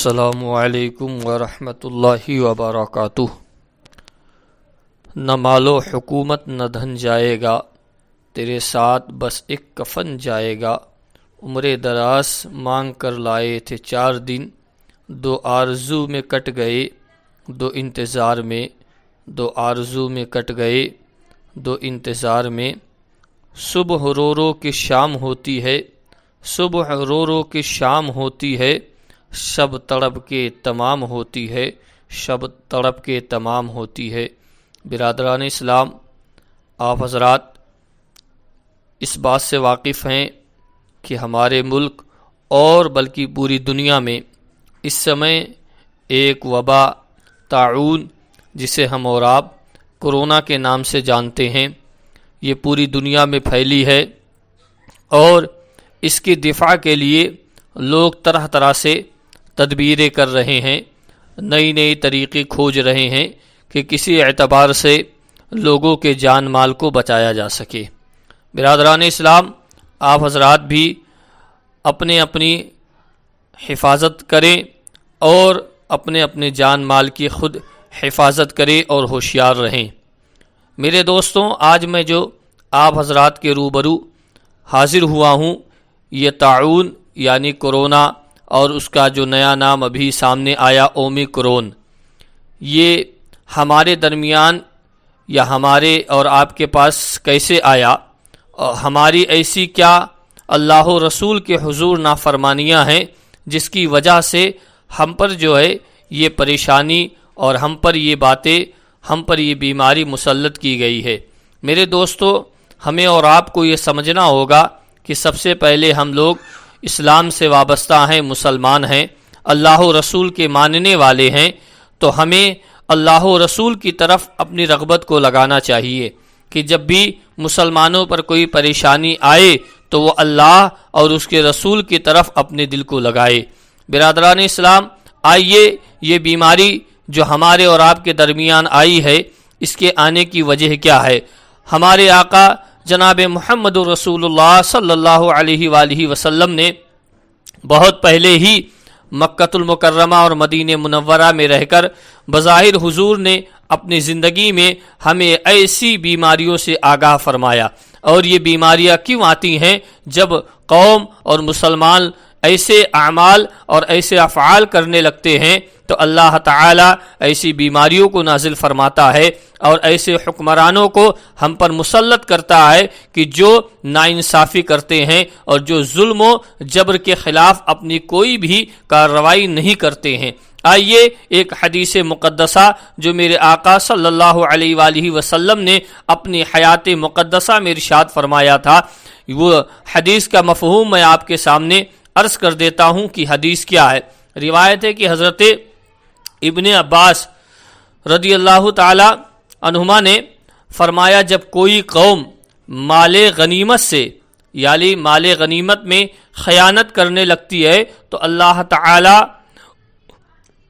السلام علیکم ورحمۃ اللہ وبرکاتہ۔ نہ مال و حکومت نہ دھن جائے گا، تیرے ساتھ بس ایک کفن جائے گا۔ عمر دراز مانگ کر لائے تھے 4 دن، 2 آرزو میں کٹ گئے، 2 انتظار میں، 2 آرزو میں کٹ گئے، 2 انتظار میں۔ صبح رو رو کے شام ہوتی ہے، صبح رو رو کے شام ہوتی ہے، شب تڑپ کے تمام ہوتی ہے، شب تڑپ کے تمام ہوتی ہے۔ برادران اسلام، آپ حضرات اس بات سے واقف ہیں کہ ہمارے ملک اور بلکہ پوری دنیا میں اس سمے ایک وبا طاعون، جسے ہم اور آپ کورونا کے نام سے جانتے ہیں، یہ پوری دنیا میں پھیلی ہے، اور اس کی دفاع کے لیے لوگ طرح طرح سے تدبیریں کر رہے ہیں، نئی نئی طریقے کھوج رہے ہیں کہ کسی اعتبار سے لوگوں کے جان مال کو بچایا جا سکے۔ برادران اسلام، آپ حضرات بھی اپنی حفاظت کریں اور اپنے جان مال کی خود حفاظت کریں اور ہوشیار رہیں۔ میرے دوستوں، آج میں جو آپ حضرات کے روبرو حاضر ہوا ہوں، یہ طاعون یعنی کورونا اور اس کا جو نیا نام ابھی سامنے آیا اومیکرون، یہ ہمارے درمیان یا ہمارے اور آپ کے پاس کیسے آیا، اور ہماری ایسی کیا اللہ و رسول کے حضور نافرمانیاں ہیں جس کی وجہ سے ہم پر جو ہے یہ پریشانی اور ہم پر یہ باتیں، ہم پر یہ بیماری مسلط کی گئی ہے۔ میرے دوستو، ہمیں اور آپ کو یہ سمجھنا ہوگا کہ سب سے پہلے ہم لوگ اسلام سے وابستہ ہیں، مسلمان ہیں، اللہ و رسول کے ماننے والے ہیں، تو ہمیں اللہ و رسول کی طرف اپنی رغبت کو لگانا چاہیے کہ جب بھی مسلمانوں پر کوئی پریشانی آئے تو وہ اللہ اور اس کے رسول کی طرف اپنے دل کو لگائے۔ برادران اسلام، آئیے یہ بیماری جو ہمارے اور آپ کے درمیان آئی ہے، اس کے آنے کی وجہ کیا ہے؟ ہمارے آقا جناب محمد رسول اللہ صلی اللہ علیہ وآلہ وسلم نے بہت پہلے ہی مکۃ المکرمہ اور مدینہ منورہ میں رہ کر بظاہر حضور نے اپنی زندگی میں ہمیں ایسی بیماریوں سے آگاہ فرمایا۔ اور یہ بیماریاں کیوں آتی ہیں؟ جب قوم اور مسلمان ایسے اعمال اور ایسے افعال کرنے لگتے ہیں تو اللہ تعالیٰ ایسی بیماریوں کو نازل فرماتا ہے اور ایسے حکمرانوں کو ہم پر مسلط کرتا ہے کہ جو ناانصافی کرتے ہیں اور جو ظلم و جبر کے خلاف اپنی کوئی بھی کارروائی نہیں کرتے ہیں۔ آئیے ایک حدیث مقدسہ جو میرے آقا صلی اللہ علیہ وآلہ وسلم نے اپنی حیات مقدسہ میں ارشاد فرمایا تھا، وہ حدیث کا مفہوم میں آپ کے سامنے عرض کر دیتا ہوں کہ حدیث کیا ہے۔ روایت ہے کہ حضرت ابن عباس رضی اللہ تعالی عنہما نے فرمایا، جب کوئی قوم مال غنیمت سے یعنی مال غنیمت میں خیانت کرنے لگتی ہے تو اللہ تعالی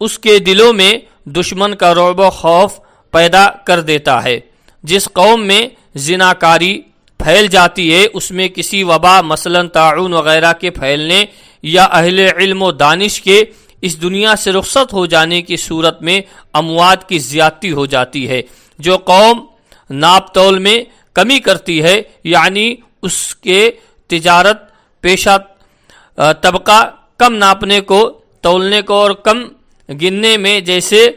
اس کے دلوں میں دشمن کا رعب و خوف پیدا کر دیتا ہے۔ جس قوم میں زناکاری پھیل جاتی ہے، اس میں کسی وبا مثلا طاعون وغیرہ کے پھیلنے یا اہل علم و دانش کے اس دنیا سے رخصت ہو جانے کی صورت میں اموات کی زیادتی ہو جاتی ہے۔ جو قوم ناپ تول میں کمی کرتی ہے، یعنی اس کے تجارت پیشہ طبقہ کم ناپنے کو، تولنے کو اور کم گننے میں جیسے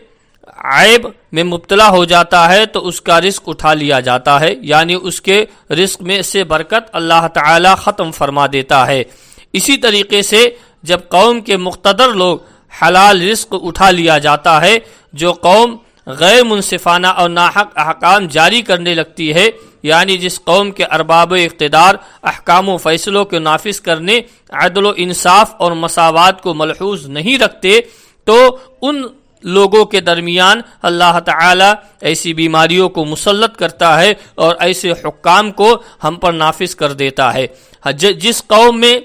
عیب میں مبتلا ہو جاتا ہے تو اس کا رزق اٹھا لیا جاتا ہے، یعنی اس کے رزق میں سے برکت اللہ تعالی ختم فرما دیتا ہے۔ اسی طریقے سے جب قوم کے مقتدر لوگ حلال رزق اٹھا لیا جاتا ہے، جو قوم غیر منصفانہ اور ناحق احکام جاری کرنے لگتی ہے، یعنی جس قوم کے ارباب اقتدار احکام و فیصلوں کو نافذ کرنے، عدل و انصاف اور مساوات کو ملحوظ نہیں رکھتے، تو ان لوگوں کے درمیان اللہ تعالی ایسی بیماریوں کو مسلط کرتا ہے اور ایسے حکام کو ہم پر نافذ کر دیتا ہے۔ جس قوم میں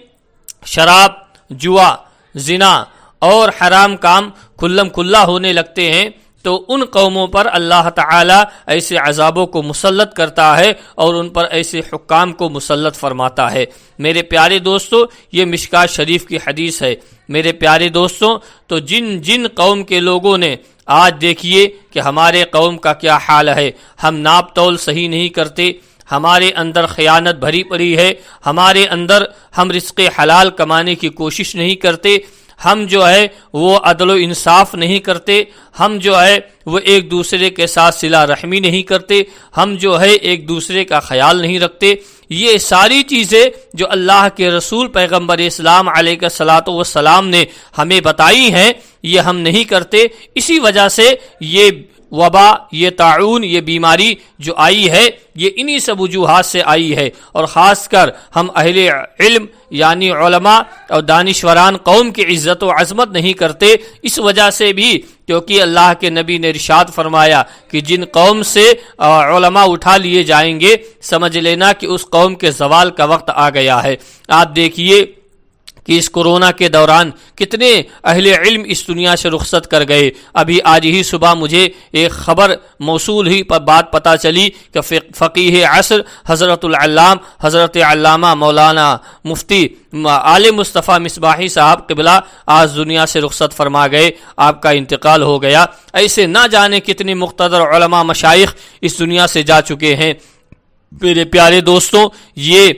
شراب، جوا، زنا اور حرام کام کھلم کھلا ہونے لگتے ہیں، تو ان قوموں پر اللہ تعالیٰ ایسے عذابوں کو مسلط کرتا ہے اور ان پر ایسے حکام کو مسلط فرماتا ہے۔ میرے پیارے دوستو، یہ مشکات شریف کی حدیث ہے۔ میرے پیارے دوستوں، تو جن قوم کے لوگوں نے، آج دیکھیے کہ ہمارے قوم کا کیا حال ہے، ہم ناپ تول صحیح نہیں کرتے، ہمارے اندر خیانت بھری پڑی ہے، ہمارے اندر ہم رزق حلال کمانے کی کوشش نہیں کرتے، ہم جو ہے وہ عدل و انصاف نہیں کرتے، ہم جو ہے وہ ایک دوسرے کے ساتھ صلہ رحمی نہیں کرتے، ہم جو ہے ایک دوسرے کا خیال نہیں رکھتے۔ یہ ساری چیزیں جو اللہ کے رسول پیغمبر اسلام علیہ الصلوۃ والسلام نے ہمیں بتائی ہیں، یہ ہم نہیں کرتے۔ اسی وجہ سے یہ وبا، یہ طاعون، یہ بیماری جو آئی ہے، یہ انہی سب وجوہات سے آئی ہے۔ اور خاص کر ہم اہل علم یعنی علماء اور دانشوران قوم کی عزت و عظمت نہیں کرتے، اس وجہ سے بھی، کیونکہ اللہ کے نبی نے ارشاد فرمایا کہ جن قوم سے علماء اٹھا لیے جائیں گے، سمجھ لینا کہ اس قوم کے زوال کا وقت آ گیا ہے۔ آپ دیکھیے کہ اس کورونا کے دوران کتنے اہل علم اس دنیا سے رخصت کر گئے۔ ابھی آج ہی صبح مجھے ایک خبر موصول ہوئی، پر بات پتہ چلی کہ فقیہ عصر حضرت علامہ مولانا مفتی آل مصطفیٰ مصباحی صاحب قبلہ آج دنیا سے رخصت فرما گئے، آپ کا انتقال ہو گیا۔ ایسے نہ جانے کتنے مقتدر علماء مشائخ اس دنیا سے جا چکے ہیں۔ میرے پیارے دوستوں، یہ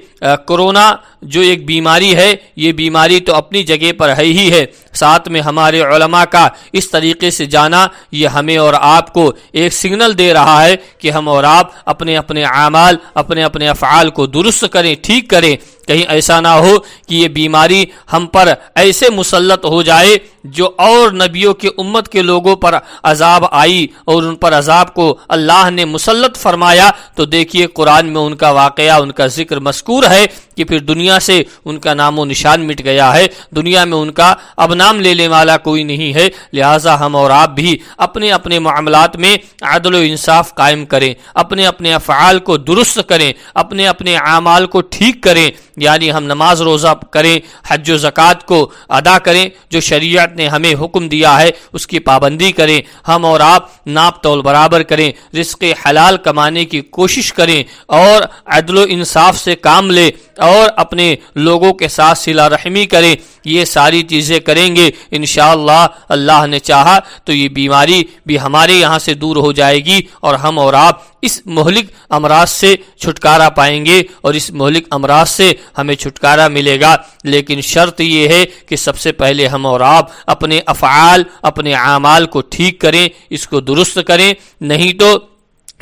کورونا جو ایک بیماری ہے، یہ بیماری تو اپنی جگہ پر ہے ہی ہے، ساتھ میں ہمارے علماء کا اس طریقے سے جانا، یہ ہمیں اور آپ کو ایک سگنل دے رہا ہے کہ ہم اور آپ اپنے اپنے اعمال، اپنے اپنے افعال کو درست کریں، ٹھیک کریں۔ کہیں ایسا نہ ہو کہ یہ بیماری ہم پر ایسے مسلط ہو جائے جو اور نبیوں کے امت کے لوگوں پر عذاب آئی اور ان پر عذاب کو اللہ نے مسلط فرمایا، تو دیکھیے قرآن میں ان کا واقعہ، ان کا ذکر مذکور ہے کہ پھر دنیا سے ان کا نام و نشان مٹ گیا ہے، دنیا میں ان کا اب نام لینے والا کوئی نہیں ہے۔ لہٰذا ہم اور آپ بھی اپنے اپنے معاملات میں عدل و انصاف قائم کریں، اپنے اپنے افعال کو درست کریں، اپنے اپنے اعمال کو ٹھیک کریں، یعنی ہم نماز روزہ کریں، حج و زکوٰۃ کو ادا کریں، جو شریعت نے ہمیں حکم دیا ہے اس کی پابندی کریں، ہم اور آپ ناپ تول برابر کریں، رزق حلال کمانے کی کوشش کریں اور عدل و انصاف سے کام لیں اور اپنے لوگوں کے ساتھ صلہ رحمی کریں۔ یہ ساری چیزیں کریں گے انشاءاللہ، اللہ نے چاہا تو یہ بیماری بھی ہمارے یہاں سے دور ہو جائے گی اور ہم اور آپ اس مہلک امراض سے چھٹکارا پائیں گے اور اس مہلک امراض سے ہمیں چھٹکارا ملے گا۔ لیکن شرط یہ ہے کہ سب سے پہلے ہم اور آپ اپنے افعال، اپنے اعمال کو ٹھیک کریں، اس کو درست کریں، نہیں تو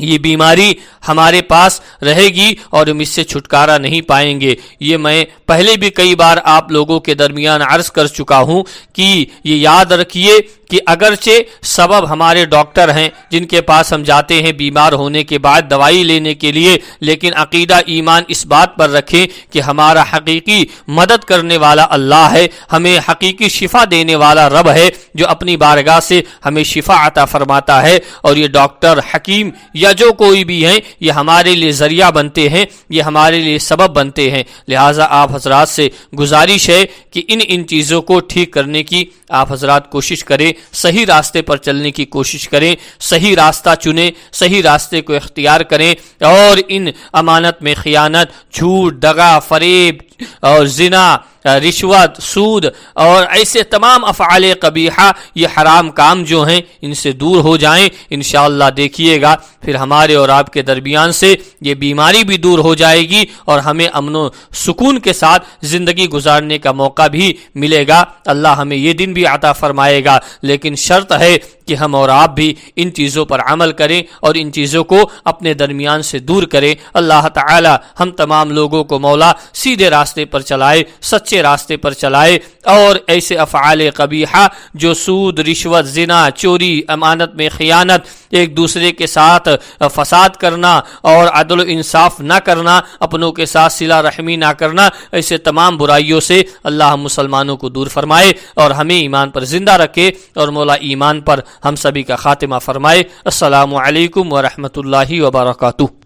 یہ بیماری ہمارے پاس رہے گی اور ہم اس سے چھٹکارا نہیں پائیں گے۔ یہ میں پہلے بھی کئی بار آپ لوگوں کے درمیان عرض کر چکا ہوں کہ یہ یاد رکھیے کہ اگرچہ سبب ہمارے ڈاکٹر ہیں جن کے پاس ہم جاتے ہیں بیمار ہونے کے بعد دوائی لینے کے لیے، لیکن عقیدہ ایمان اس بات پر رکھیں کہ ہمارا حقیقی مدد کرنے والا اللہ ہے، ہمیں حقیقی شفا دینے والا رب ہے جو اپنی بارگاہ سے ہمیں شفا عطا فرماتا ہے، اور یہ ڈاکٹر، حکیم یا جو کوئی بھی ہیں، یہ ہمارے لیے ذریعہ بنتے ہیں، یہ ہمارے لیے سبب بنتے ہیں۔ لہٰذا آپ حضرات سے گزارش ہے کہ ان چیزوں کو ٹھیک کرنے کی آپ حضرات کوشش کریں، صحیح راستے پر چلنے کی کوشش کریں، صحیح راستہ چنیں، صحیح راستے کو اختیار کریں، اور ان امانت میں خیانت، جھوٹ، دغا، فریب اور زنا، رشوت، سود اور ایسے تمام افعال قبیحہ، یہ حرام کام جو ہیں، ان سے دور ہو جائیں۔ انشاءاللہ دیکھیے گا پھر ہمارے اور آپ کے درمیان سے یہ بیماری بھی دور ہو جائے گی اور ہمیں امن و سکون کے ساتھ زندگی گزارنے کا موقع بھی ملے گا۔ اللہ ہمیں یہ دن بھی عطا فرمائے گا، لیکن شرط ہے کہ ہم اور آپ بھی ان چیزوں پر عمل کریں اور ان چیزوں کو اپنے درمیان سے دور کریں۔ اللہ تعالی ہم تمام لوگوں کو مولا سیدھے راستے پر چلائے، سچے راستے پر چلائے، اور ایسے افعال قبیحہ جو سود، رشوت، زنا، چوری، امانت میں خیانت، ایک دوسرے کے ساتھ فساد کرنا اور عدل و انصاف نہ کرنا، اپنوں کے ساتھ صلہ رحمی نہ کرنا، ایسے تمام برائیوں سے اللہ مسلمانوں کو دور فرمائے اور ہمیں ایمان پر زندہ رکھے، اور مولا ایمان پر ہم سبھی کا خاتمہ فرمائے۔ السلام علیکم ورحمۃ اللہ وبرکاتہ۔